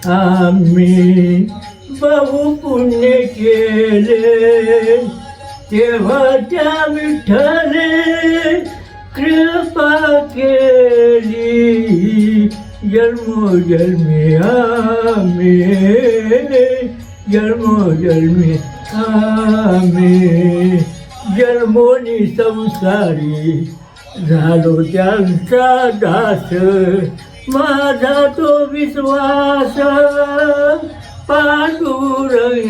आम्ही बहु पुण्य केले तेव्हा त्या विठ्ठले कृपा केली जन्मोजन्मी आम्ही जन्मोजन्मी आम्ही जन्मोनी संसारी झालो त्यांचा दास माझा तो विश्वास पांडुरंगी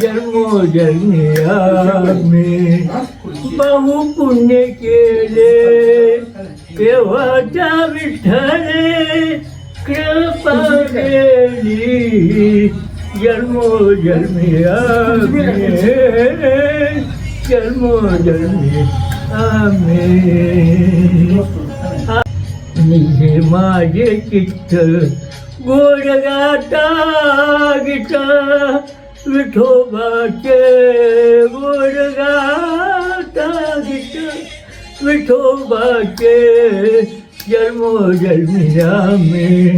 जन्मोजन्मी आम्ही बहु पुण्य केले तेव्हा त्या विठ्ठले कृपा केली जन्मोजन्मी आम्ही जन्मोजन्मी आम्ही निजे माझे चित्त गोड गाता गीत विठोबाचे गोड गाता गीत विठोबाचे जन्मोजन्मी आम्ही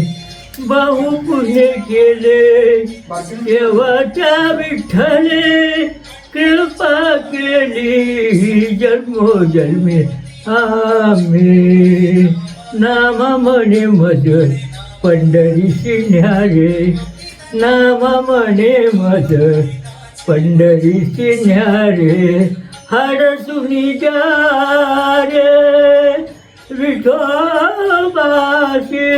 बहु पुण्य केले तेव्हा त्या विठ्ठले कृपा केली जन्मोजन्मी आम्ही नामा म्हणे मज पंढरीशी न्यारे नामा म्हणे मज पंढरीशी न्यारे हाडसुनी जा रे विठोबाशी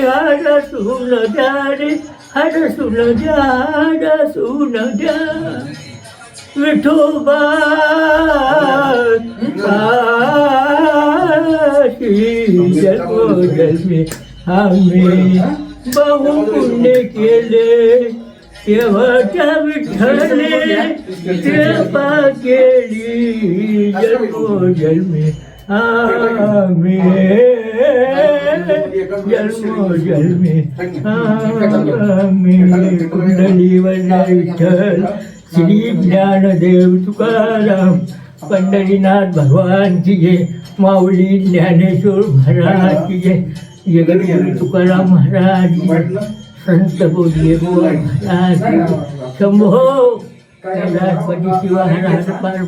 हाडसून द्या रे हाडसून द्या हाडसून द्या विठोबा जन्मोजन्मी आम्ही बहु पुण्य केले तेव्हा त्या विठ्ठले कृपा केली जन्मोजन्मी आम्ही जन्मोजन्मी आम्ही कुंडलीवरला विठ्ठल श्री ज्ञानदेव तुकाराम पंढरीनाथ भगवान की जय माऊली ज्ञानेश्वर महाराज की जय जगद्गुरु तुकाराम महाराज संत बोधे महाराज शंभो कैलासपती शिवहर हर पार्वती